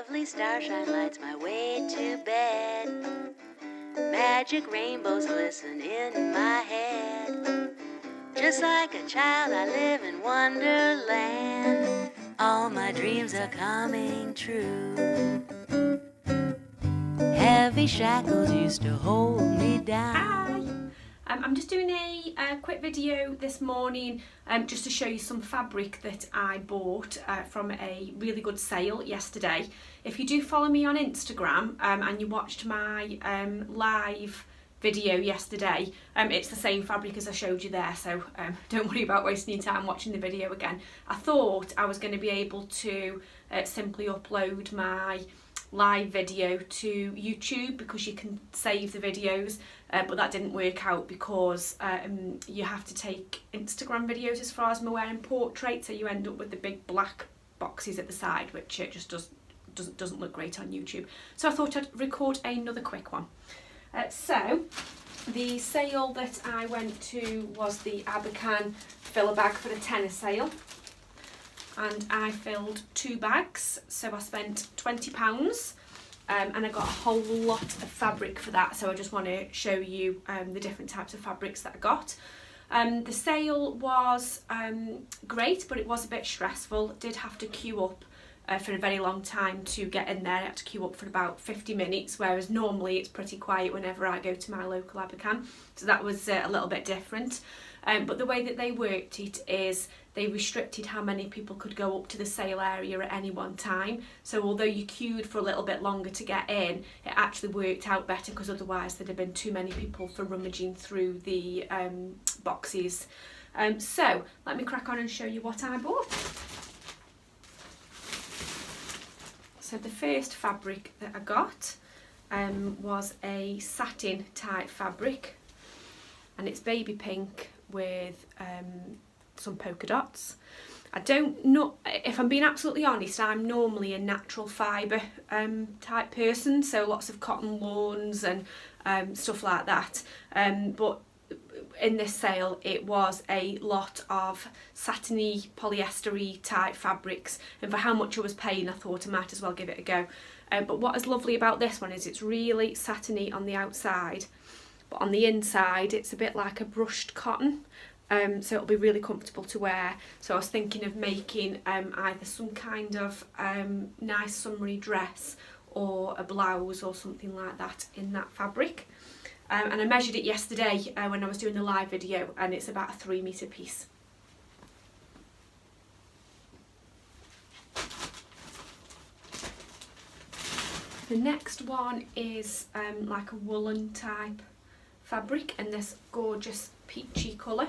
Lovely starshine lights my way to bed. Magic rainbows glisten in my head. Just like a child I live in Wonderland. All my dreams are coming true. Heavy shackles used to hold me down. Hi! I'm just doing a quick video this morning just to show you some fabric that I bought from a really good sale yesterday. If you do follow me on Instagram and you watched my live video yesterday, it's the same fabric as I showed you there, so don't worry about wasting your time watching the video again. I thought I was going to be able to simply upload my live video to YouTube because you can save the videos, but that didn't work out because you have to take Instagram videos, as far as I'm aware, in portrait, so you end up with the big black boxes at the side, which it just doesn't look great on YouTube. So I thought I'd record another quick one. So the sale that I went to was the Abakhan fill a bag for a tenner sale, and I filled 2 bags, so I spent £20 and I got a whole lot of fabric for that, so I just want to show you the different types of fabrics that I got. The sale was great, but it was a bit stressful. Did have to queue up for a very long time to get in there. I had to queue up for about 50 minutes, whereas normally it's pretty quiet whenever I go to my local Abakhan, so that was a little bit different. But the way that they worked it is they restricted how many people could go up to the sale area at any one time. So although you queued for a little bit longer to get in, it actually worked out better, because otherwise there'd have been too many people for rummaging through the boxes. So let me crack on and show you what I bought. So the first fabric that I got was a satin type fabric, and it's baby pink with some polka dots. I don't know, if I'm being absolutely honest, I'm normally a natural fibre type person, so lots of cotton lawns and stuff like that, but in this sale it was a lot of satiny, polyestery type fabrics, and for how much I was paying I thought I might as well give it a go. But what is lovely about this one is it's really satiny on the outside, but on the inside it's a bit like a brushed cotton, so it'll be really comfortable to wear. So I was thinking of making either some kind of nice summery dress or a blouse or something like that in that fabric. And I measured it yesterday when I was doing the live video, and it's about a 3 metre piece. The next one is like a woolen type fabric in this gorgeous peachy colour.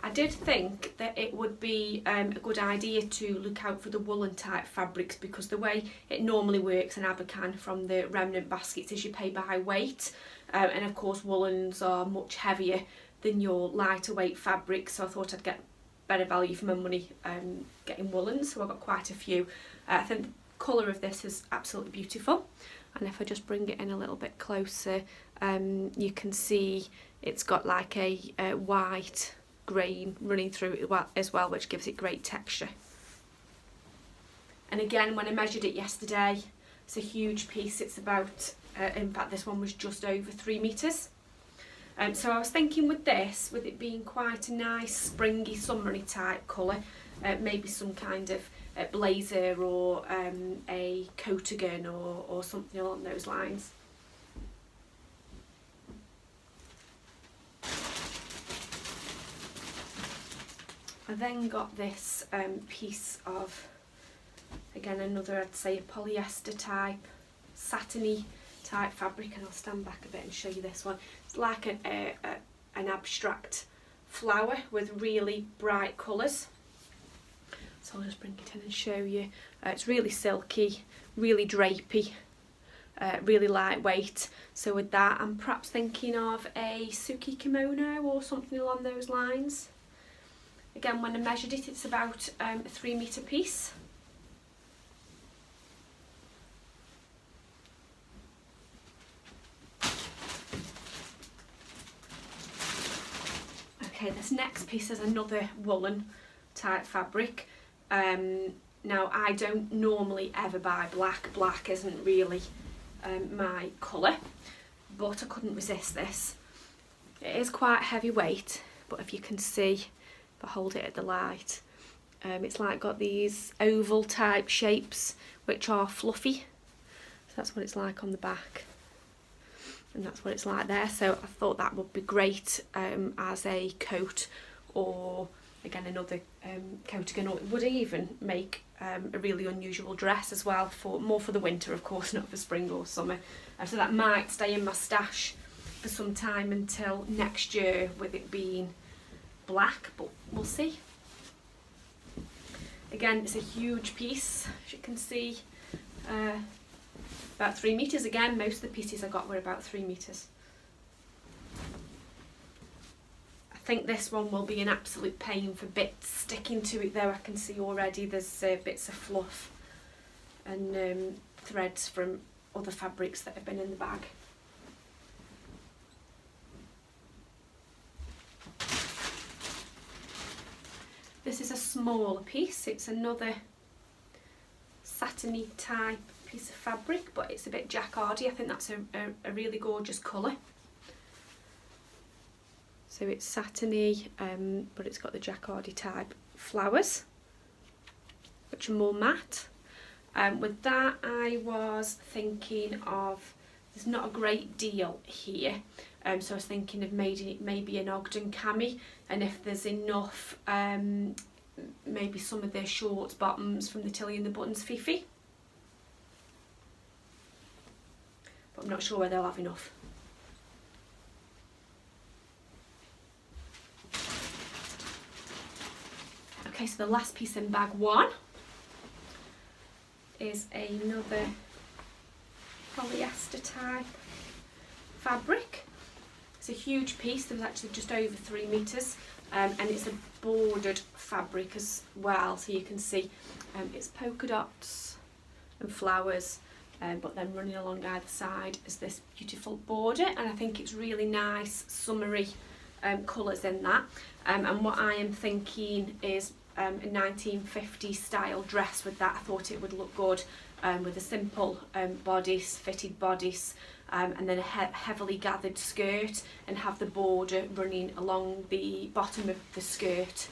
I did think that it would be a good idea to look out for the woolen type fabrics, because the way it normally works in Abakhan from the remnant baskets is you pay by weight, and of course woolens are much heavier than your lighter weight fabrics, so I thought I'd get better value for my money getting woolens, so I got quite a few. I think the colour of this is absolutely beautiful, and if I just bring it in a little bit closer, you can see it's got like a white grain running through it as well, which gives it great texture. And again, when I measured it yesterday, it's a huge piece. It's about, in fact this one was just over 3 metres. So I was thinking with this, with it being quite a nice springy summery type colour, maybe some kind of blazer or a coatigan or something along those lines. I then got this piece of, again another, I'd say a polyester type, satiny type fabric, and I'll stand back a bit and show you this one. It's like an abstract flower with really bright colours. So I'll just bring it in and show you. It's really silky, really drapey, really lightweight. So with that I'm perhaps thinking of a Suki kimono or something along those lines. Again, when I measured it, it's about a 3 metre piece. Okay, this next piece is another woolen type fabric. Now, I don't normally ever buy black. Black isn't really my colour, but I couldn't resist this. It is quite heavyweight, but if you can see, if I hold it at the light, it's like got these oval type shapes which are fluffy. So that's what it's like on the back, and that's what it's like there. So I thought that would be great as a coat, or again another coat again, or it would even make a really unusual dress as well, for more for the winter of course, not for spring or summer. So that might stay in my stash for some time until next year with it being black, but we'll see. Again, it's a huge piece, as you can see, about 3 metres. Again, most of the pieces I got were about 3 metres. I think this one will be an absolute pain for bits sticking to it though. I can see already there's bits of fluff and threads from other fabrics that have been in the bag. This is a smaller piece. It's another satiny type piece of fabric, but it's a bit jacquardy. I think that's a really gorgeous colour. So it's satiny, but it's got the jacquardy type flowers, which are more matte. With that, I was thinking of, there's not a great deal here, so I was thinking of maybe an Ogden cami, and if there's enough, maybe some of the shorts bottoms from the Tilly and the Buttons Fifi, but I'm not sure whether they'll have enough. Okay, so the last piece in bag one is another polyester type fabric. It's a huge piece. There was actually just over 3 metres, and it's a bordered fabric as well, so you can see it's polka dots and flowers, but then running along either side is this beautiful border, and I think it's really nice summery colours in that, and what I am thinking is a 1950s style dress with that. I thought it would look good with a simple bodice, fitted bodice, and then a heavily gathered skirt, and have the border running along the bottom of the skirt.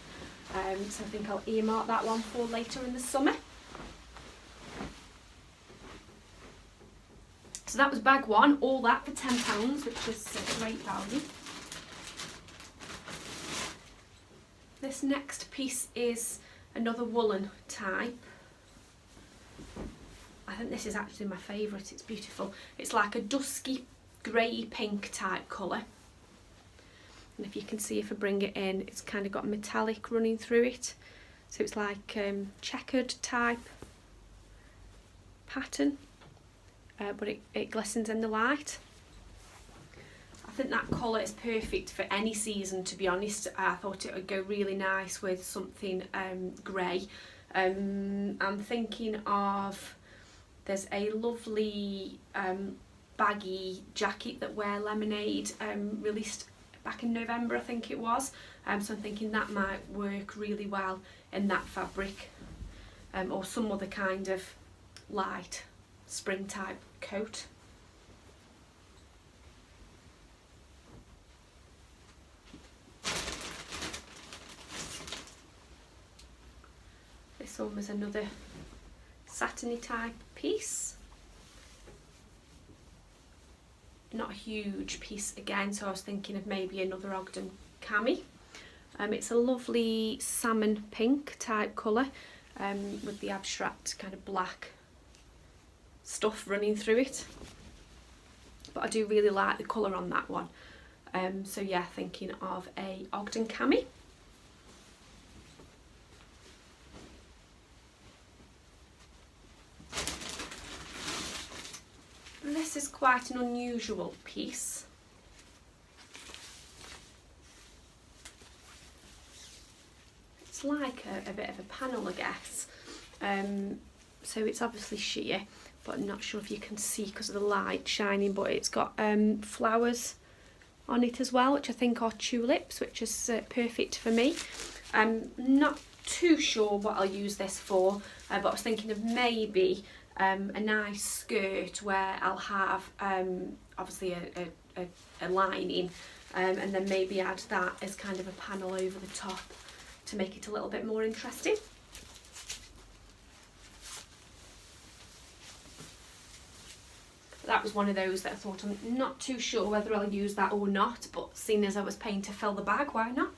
So I think I'll earmark that one for later in the summer. So that was bag one, all that for £10, which is a great value. This next piece is another woolen type. I think this is actually my favourite, it's beautiful. It's like a dusky grey pink type colour. And if you can see, if I bring it in, it's kind of got metallic running through it. So it's like checkered type pattern, but it glistens in the light. I think that colour is perfect for any season, to be honest. I thought it would go really nice with something grey. I'm thinking of, there's a lovely baggy jacket that Wear Lemonade released back in November, I think it was. So I'm thinking that might work really well in that fabric, or some other kind of light spring type coat. This one was another satiny type piece. Not a huge piece again, so I was thinking of maybe another Ogden cami. It's a lovely salmon pink type colour, with the abstract kind of black stuff running through it. But I do really like the colour on that one. So yeah, thinking of a Ogden cami. This is quite an unusual piece. It's like a bit of a panel, I guess. So it's obviously sheer, but I'm not sure if you can see because of the light shining, but it's got flowers on it as well, which I think are tulips, which is perfect for me. I'm not too sure what I'll use this for, but I was thinking of maybe a nice skirt where I'll have obviously a lining, and then maybe add that as kind of a panel over the top to make it a little bit more interesting. That was one of those that I thought I'm not too sure whether I'll use that or not, but seeing as I was paying to fill the bag, why not?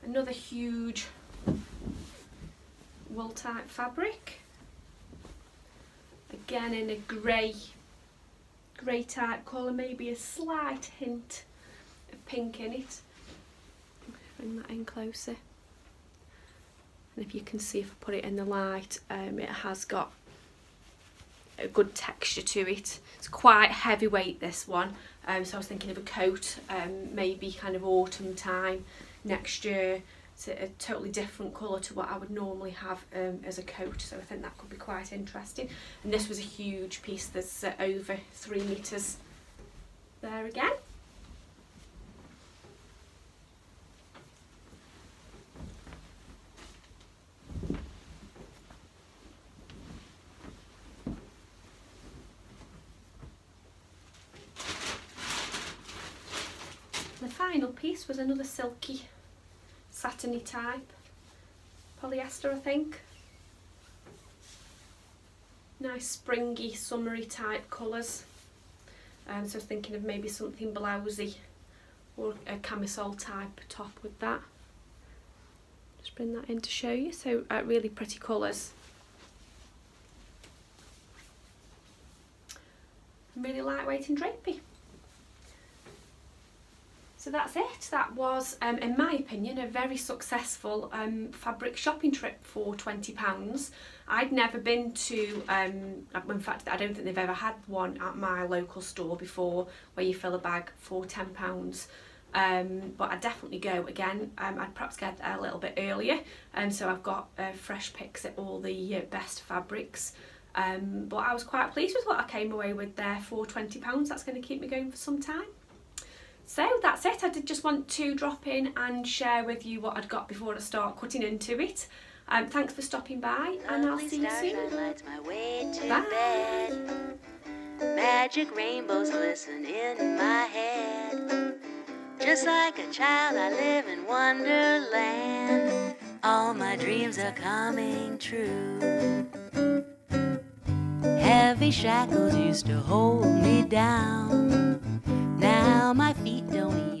Another huge wool type fabric, again in a grey type colour, maybe a slight hint of pink in it. Bring that in closer. And if you can see, if I put it in the light, it has got a good texture to it. It's quite heavyweight, this one, so I was thinking of a coat, maybe kind of autumn time next year. It's a totally different colour to what I would normally have as a coat, so I think that could be quite interesting. And this was a huge piece. There's over 3 metres there again. The final piece was another silky, satiny type, polyester I think. Nice springy, summery type colours. So I was thinking of maybe something blousey or a camisole type top with that. Just bring that in to show you. So really pretty colours. Really lightweight and drapey. So that's it. That was, in my opinion, a very successful fabric shopping trip for £20. I'd never been to, in fact, I don't think they've ever had one at my local store before, where you fill a bag for £10. But I'd definitely go again. I'd perhaps get there a little bit earlier, so I've got fresh picks at all the best fabrics. But I was quite pleased with what I came away with there for £20. That's going to keep me going for some time. So that's it. I did just want to drop in and share with you what I'd got before I start cutting into it. Thanks for stopping by, and I'll see you soon. Lights my way to Bye. bed. Magic rainbows glisten in my head. Just like a child, I live in wonderland. All my dreams are coming true. Heavy shackles used to hold me down. Now my feet don't